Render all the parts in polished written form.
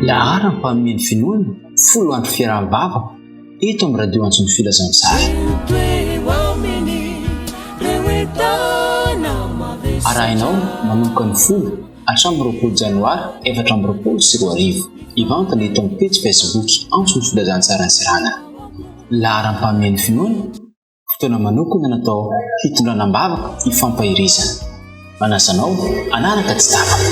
Lahara mpanomeny finoana folo andro fiaraha-bavaka eto amin'ny Radio Antson'ny Filazantsara. Arahinao manomboka ny folo hatramin'ny 20 Janoary 2024 ivantana eto amin'ny page Facebook Antson'ny Filazantsara Antsiranana. Lahara mpanomeny finoana fotoana manokana natao hitondranam-bavaka ny fampeherezana. Manasanao anaraka tsy tapaka.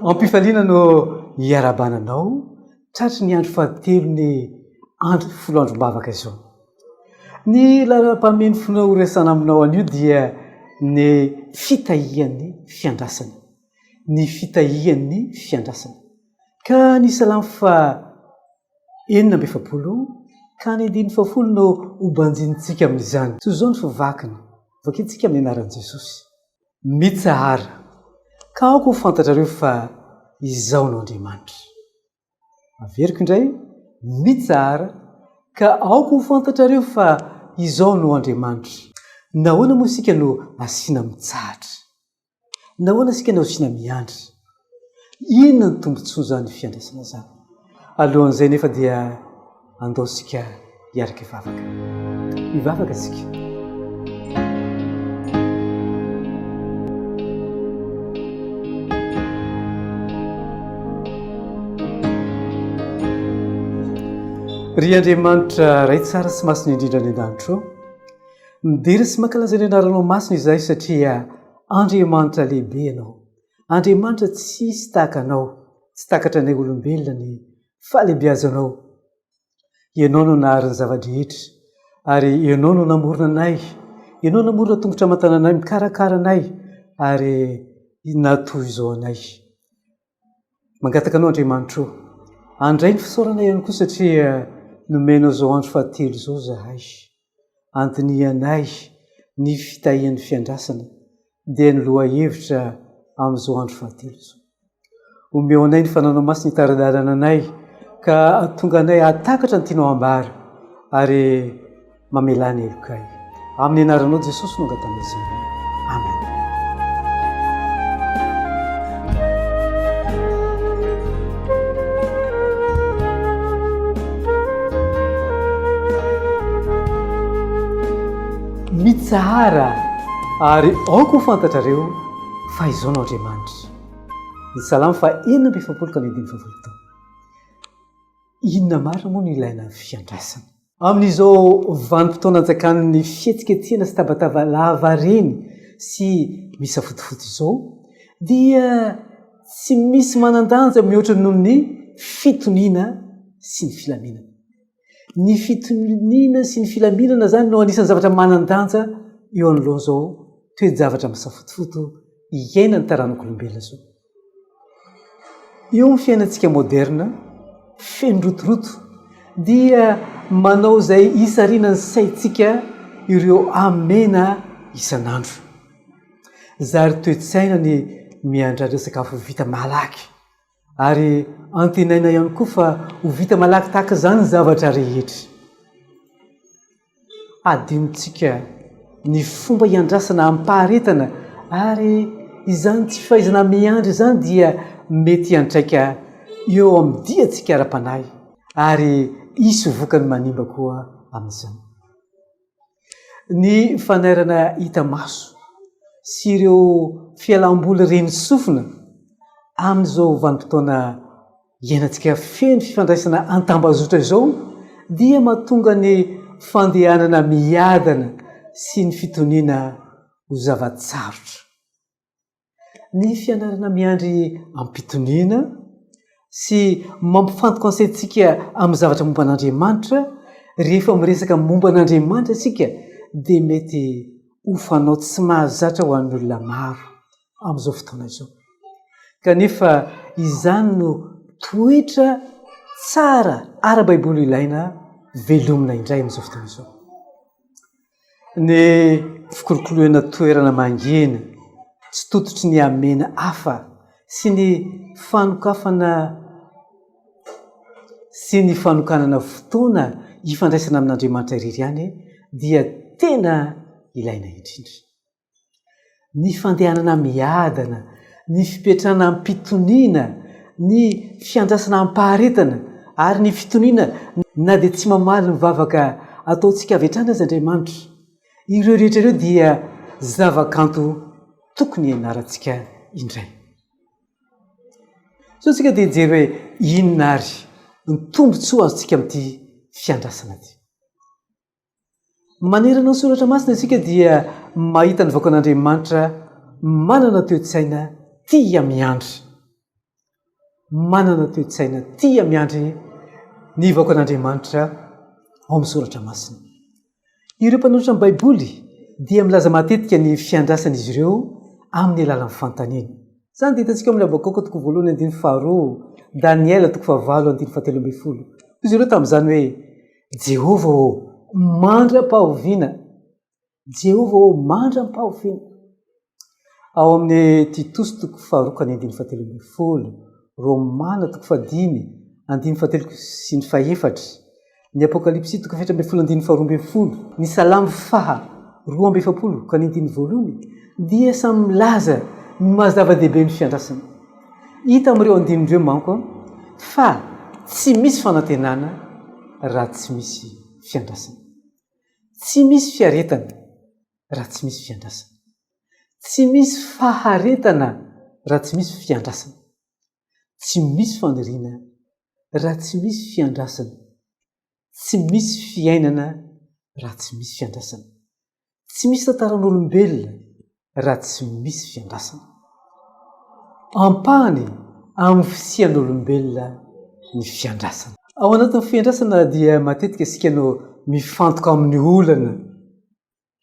Ampifaliana no hiarabananao tratry ny andro fahatelo ny andro folo androm-bavaka izao. Ny laharam-pahameny finoana horesana aminao an'io dia ny fitahian'ny fiandrasana. Ny fitahian'ny fiandrasana. Ka ny salamo fa 470 ka ny 110 no hobanjinitsika amin'izany. Toy izao ny fivakiny, vakintsika amin'ny anaran'i Jesosy. Mitsahara. Ka aoko ho fantatrareo fa izao no Andriamanitra. Averiko indray, mitsahara. Ka aoko ho fantatrareo fa izao no Andriamanitra. Nahoana moa isika no asiana mitsahatra? Nahoana isika no asiana miandry? Inona ny tombontsoa zany fiandrasana zany? Alohan'izay nefa dia andao isika hiaraka hivavaka. Hivavaka isika. Ry Andriamanitra ray tsara sy masina indrindra ny an-danitro, midera sy mankalaza ny anaranao masina izay satria Andriamanitra lehibe ianao. Andriamanitra tsisy tahaka anao, tsy takatra anay olombelona ny fahalehibeazanao. Ianao no naharin'ny zava-drehetra ary ianao no namorona anay, ianao namorona tongotra amatana anay, mikarakara anay ary natoy izao anay. Mangataka anao Andriamanitra, andray ny fisaorana ihany koa satria nomenao izao andro fahatelo izao zahay. Antonianay ny fitahian'ny fiandrasana dia ny loha hevitra amin'izao andro fahatelo izao. Omeo anay ny fananao masina hitaradalana anay ka tonga anay hatakatra ny tianao ambara ary mamelany elokay. Amin'ny anaranao Jesosy no angatana izany. Amen. Mitsahara ary aoko ho fantatrareo fa izao no Andriamanitra. Ny salamo fa 470 ka ny 110 taona. Inona marina moa no ilaina fiandrasana? Amin'izao vanim-potoana antsakan'ny fietsiketsehana sy tabataba lava reny sy misafotifoty izao dia tsy misy manan-danja mihoatra noho ny fitoniana sy ny filaminana. Ny fitoniana sy ny filaminana zany no anisan'ny zavatra manan-danja eo anoloana izao toe-javatra misafotifoty iainany taranak'olombelona izao. Eo amin'ny fiainantsika moderna, feno rotoroto dia manao izay hisariana ny saintsika ireo amena isan'andro. Zary toe-tsaina ny miandratra sakafo vita malaky ary antenaina ihany koa fa ho vita malaky tahaka izany ny zavatra rehetra. Adinontsika ny fomba hiandrasana ampaharetana ary izany tsy fahaizana miandry izany dia mety hantraika eo amin'ny diantsika ara-panahy ary hisy vokany manimba koa amin'izany. Ny fanairana hita maso sy ireo fialam-boly reny sofina amin'izao vanim-potoana iainantsika feno fifandraisana an-tambazotra izao dia mahatonga ny fandehanana miadana sy ny fitoniana ho zavatsarotra. Ny fianarana miandry ampitoniana sy mampifantoka ansaintsika amin'ny zavatra momba an'Andriamanitra rehefa miresaka momba an'Andriamanitra isika dia mety ho fanao tsy mahazatra ho an'ny olona maro amin'izao fotoana izao. Kanefa izany no toetra tsara ara-baiboly ilaina velomina indray amin'izao fotoana izao. Ny fikolokoloana toerana mangena tsy tototry ny amena hafa sy ny fanokafana sy ny fanokanana fotoana ifandraisana amin'Andriamanitra irery ihany dia tena ilaina indrindra. Ny fandehanana miadana, ny fipetrana am-pitoniana, ny fiandrasana am-paharetana ary ny fitoniana na dia tsy mamaly ny vavaka ataontsika avetrana azy Andriamanitra. Ireo rehetra ireo dia zavakanto tokony ianarantsika indray. So tsika dia jery hoe inona ary ny tombontsoa azontsika amin'ity fiandrasana ity. Manerana ny soratra masina isika dia mahita ny vaokan'Andriamanitra manana toe-tsaina tia miandry. Manana toe-tsaina tia miandry ny vaokan'Andriamanitra ao amin'ny soratra masina. Ireo mpanoratra ny Baiboly dia milaza matetika ny fiandrasan'izy ireo amin'ny alalan'ny fanontaniana. Izany dia hitantsika amin'ny Habakoko 1:2, Daniela 4:7. Izy ireo tamin'izany hoe Jehova mandram-pahoviana. Jehova mandram-pahoviana. Ao amin'ny Titosy 4:4, Romana 5:5-7, ny Apokalipsy 7:12, ny Salamo 2:20 dia samy milaza ny mahazava-dehibe ny fiandrasana. Hita amin'ireo andinindreo manko fa tsy misy fanantenana raha tsy misy fiandrasana. Tsy misy fiaretana raha tsy misy fiandrasana. Tsy misy faharetana raha tsy misy fiandrasana. Tsy misy faniriana raha tsy misy fiandrasana. Tsy misy fiainana raha tsy misy fiandrasana. Tsy misy tantaran'olombelona raha tsy misy fiandrasana. Ampahany amin'ny fisian'olombelona ny fiandrasana. Ao anatin'ny fiandrasana dia matetika isika no mifantoka amin'ny olana.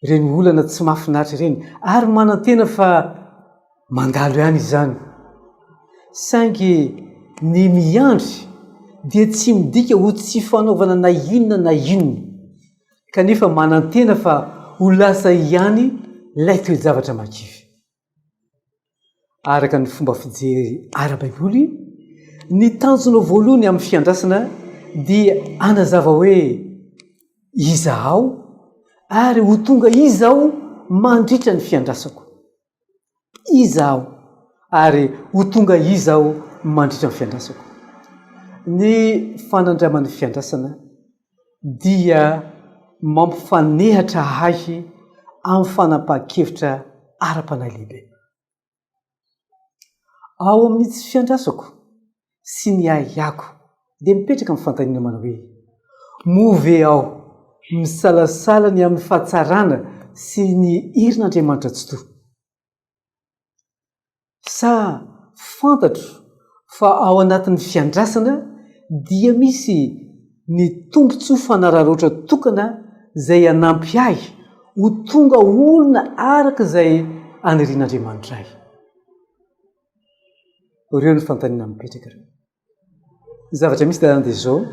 Ireny olana tsy mahafinaritra ireny ary manantena fa mandalo ihany izany. Saingy ny miandry dia tsy midika ho tsy fanaovana na inona kanefa manantena fa ho lasa ihany ilay toe-javatra makivy. Araka ny fomba fijery ara-Baiboly, ny tanjona voalohany amin'ny fiandrasana dia anazava hoe iza aho ary ho tonga iza aho mandritra ny fiandrasako. Iza aho ary ho tonga iza aho mandritra ny fiandrasako. Ny fanandraman'ny fiandrasana dia mampifanehatra ahy amin'ny fanapahan-kevitra ara-panahy lehibe. Ao amin'ny tsy fiandrasako sy ny ahako dia mipetraka amin'ny fantaniana manao hoe move aho misalasala ny amin'ny fahatsarana sy ny irin'Andriamanitra tsy toa. Sa fantatro fa ao anatin'ny fiandrasana dia misy ny tombontsoa fanararoatra tokana izay hanampy ahy ho tonga olona araka izay anirian'Andriamanitra ahy. Ireo ny fantaniana mipetraka ireo. Zavatra misy dia izao,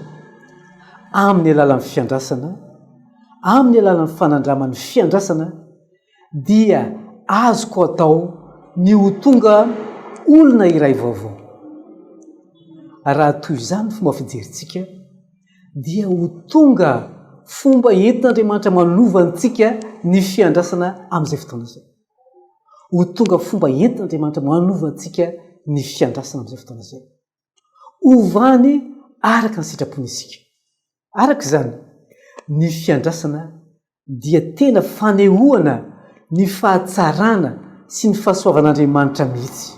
amin'ny alalan'ny fiandrasana, amin'ny alalan'ny fanandraman'ny fiandrasana dia azoko atao ny ho tonga olona iray vaovao. Raha toy izany fomba fijerintsika dia ho tonga fomba entin'Andriamanitra manovantsika ny fiandrasana amin'izay fotoana izay. Ho tonga fomba entin'Andriamanitra manovantsika ny fiandrasana amin'izay fotoana izay. Ovany araka ny sitrapony isika. Araka izany, ny fiandrasana dia tena fanehoana ny fahatsarana sy ny fahasoavan'Andriamanitra mihitsy.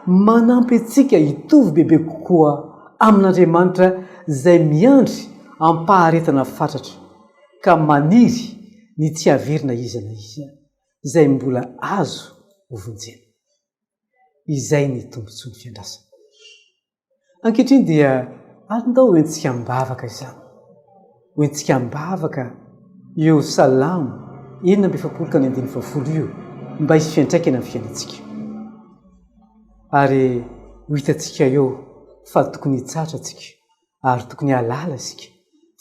Manampy antsika hitovy bebe kokoa amin'Andriamanitra izay miandry ampaharetana fatratra ka maniry ny tsy averina iza na iza izay mbola azo hovonjena. Izay ny tombontsoa ny fiandrasana. Ankehitriny dia andao hoentsika mibavaka izany. Hoentsika mibavaka eo Salamo 4:7 mba hisy fiantraikany amin'ny fiainantsika. Ary ho hitantsika eo fa tokony hitsatra antsika ary tokony halala isika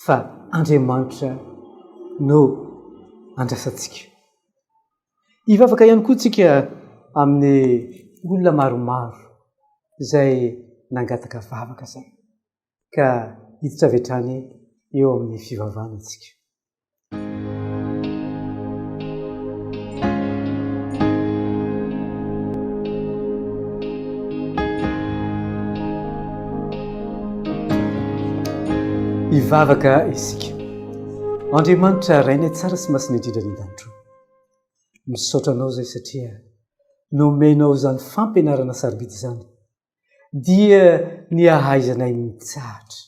fa Andriamanitra no andrasantsika. Hivavaka ihany koa tsika amin'ny olona maromaro izay nangataka vavaka zany ka hiditra avy hatrany eo amin'ny fivavahana antsika. Hivavaka isika. Andriamanitra rainay tsara sy masina indrindra ny an-danitro. Misaotra anao zay satria nomenao zany fampianarana sarobidy zany dia ny ahaizanay mitsahatra.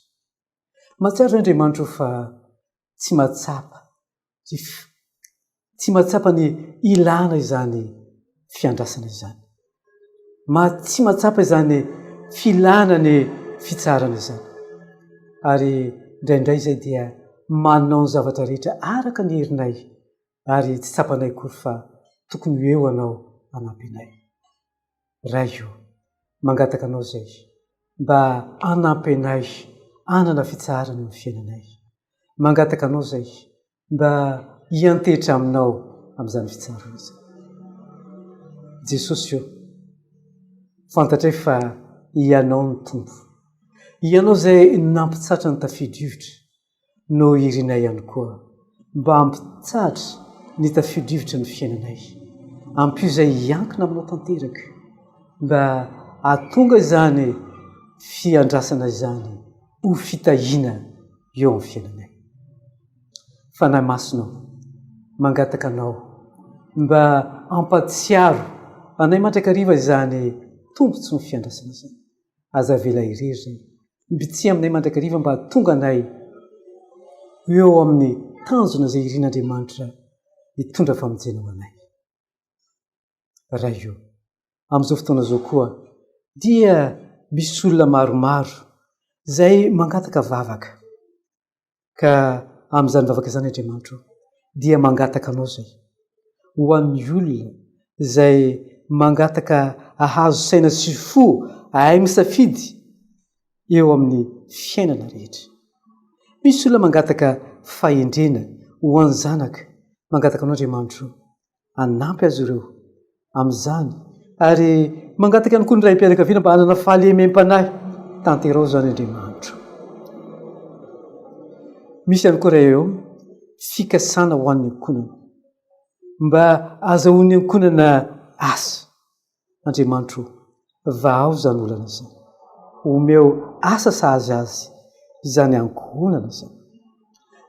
Mahatsiaro Andriamanitra fa tsy mahatsapa ny ilana izany fiandrasana izany. Tsy mahatsapa izany filana ny fitsarana izany. Ary indraindray zay dia manao ny zavatra rehetra araka ny herinay ary tsy tsapanay kory fa tokony eo anao anampinay. Ray io mangataka anao zay mba anampinay anana fitsarana amin'ny fiainanay. Mangataka anao zay mba hiantehitra aminao amin'izany fitsarana izany. Jesosy io fantatray fa ianao ny tompo, ianao zay nampitsatra ny tafidrivotra no irinay ihany koa mba ampitsatra ny tafidrivotra ny fiainanay. Ampio zay hiankina aminao tanteraka mba atonga izany fiandrasana izany ho fitahiana eo amin'ny fiainanay. Fanahy masonao mangataka anao mba ampatsiaro anay mandrakariva izany tombontso ny fiandrasana izany. Aza vela irery zay mbitsy aminay mandrakariva mba tonga anay eo amin'ny tanjona zay irin'Andriamanitra hitondra famonjena ho anay. Ray io amin'izao fotoana zao koa dia misy olona maromaro zay mangataka vavaka ka amin'izany vavaka izany Andriamanitra dia mangataka anao zay ho an'ny olona zay mangataka ahazo saina sy fo ahay misafidy eo amin'ny fiainana rehetra. Misy olona mangataka fahendrena ho an'ny zanaka, mangataka anao Andriamanitra anampy azy ireo amin'izany ary mangataka ihany koa ny raim-pianakaviana mba hanana fahalemem-panahy tanterao zany Andriamanitra. Misy ihany koa eo fikasana ho an'ny ankonana mba azahoan'ny ankonana asa. Andriamanitra vao zany olana izany, omeo asa sahazy azy izany ankonana izany.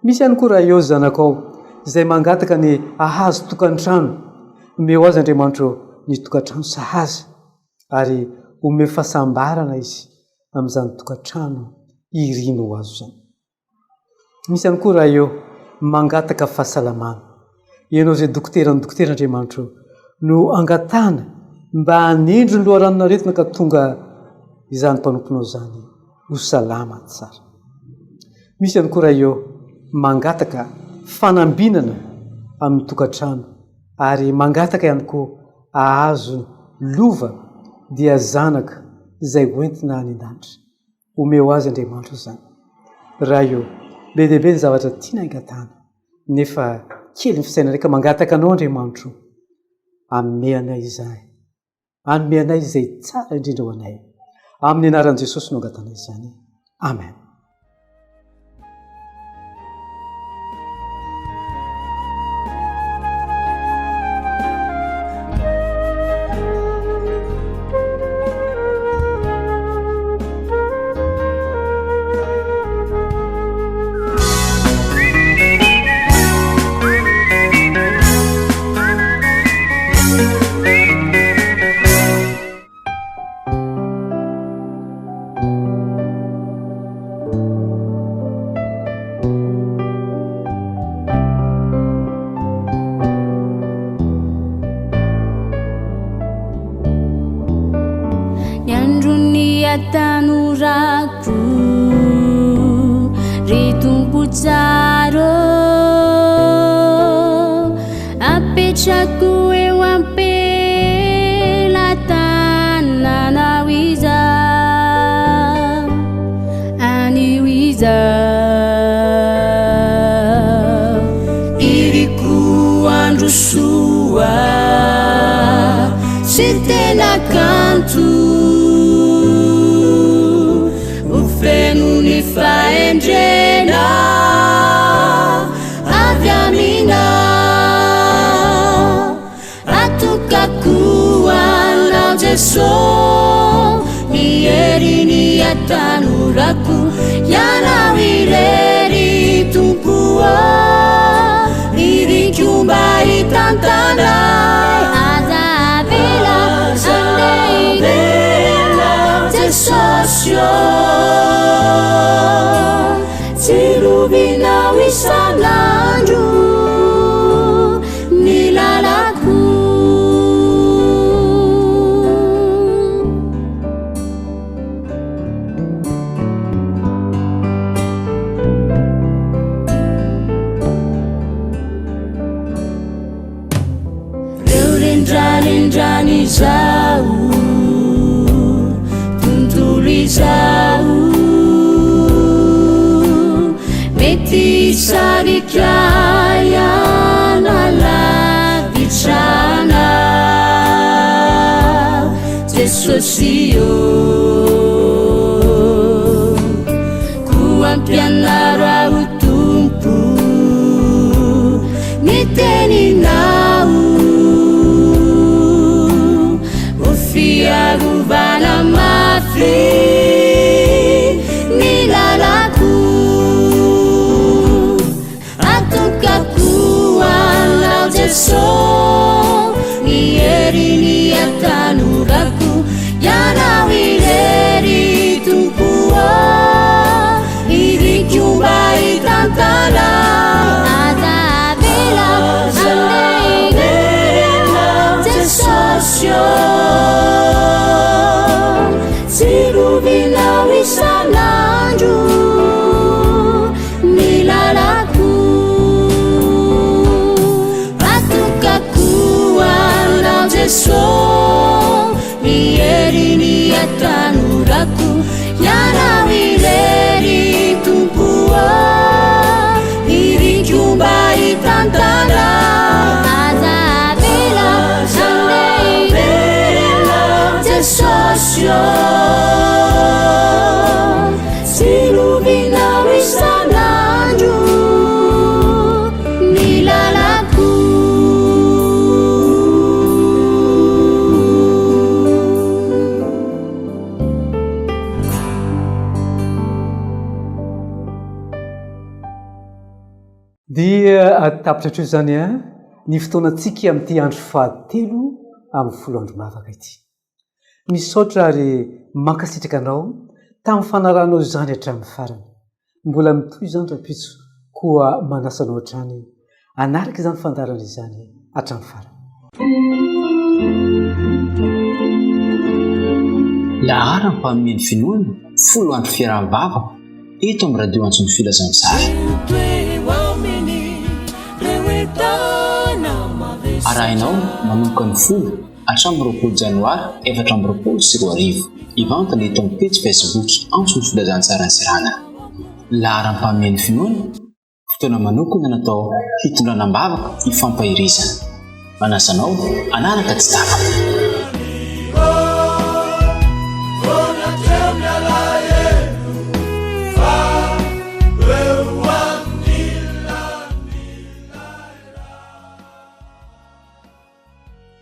Misy ihany koa eo zanakao izay mangataka ny ahazo tokantrano, omeo azy Andriamanitra ny tokantrano sahaza ary omeo fahasambarana izy amin'izany tokantrano irino ho azo zany. Misy ihany koa eo mangataka fahasalamana, ianao zay dokotera Andriamanitra no angatana mba hanindro ny loharanon'aretina ka tonga izany mpanomponao zany ho salama tsara. Misy ihany koa eo mangataka fanambinana amin'ny tokantrano ary mangataka ihany koa ahazo lova dia zanaka izay hoentina any an-danitra. Omeo azy Andriamanitra zany. Raha io be dia be ny zavatra tiana angatana nefa kely ny fisainana reka mangataka anao Andriamanitra hanome anay izany, hanome anay izay tsara indrindra ho anay. Amin'ny anaran'i Jesosy no angatana izany. Amen. Tanuraku ritumpu tsaro apechaku ewampe latanana wiza ani wiza iriku andrusua setena cantu Jeso ny hery ny atanorako ianao irery tompoa irikomba hitantana azavela andevela Jesosio tsy rovinao isanandro ny lalako rendrany zao tontolo izao mety sarika iana lavitrana Jesosio koampianara ho tompo ny teninao fiarovana mafy ny lalako atokako anao Jeso ny hery ny atanorako ianao irery tompoa irikomba hitantana azavela andevela Jesosio rovinao isanandro ny lalako atokako anao Jeso ny hery ny atanorako ianao irery tompoa irikomba hitantana azavela andevela Jesosio dia tapitra hatreo zany a ny fotoanantsika amin'ity andro fahatelo amin'ny folo andro mavaka ity misaotra ary mankasitraka anao tamin'ny fanaranao zany hatramin'ny farany mbola mitoy zany rapitso koa manasanao hatrany anaraka izany fandarana izany hatramin'ny farany lahara mpanomeny finoana folo andro fiaraha-bavaka eto amin'ny Radio Antson'ny Filazantsara arahinao manomboka ny folo hatramin'ny 20 janoary 2024 ivantana eto amin'ny page Facebook Antson'ny Filazantsara Antsiranana lahara mpanomeny finoana fotoana manokana natao hitondranam-bavaka hifampahirezana manasanao anaraka tsy tapaka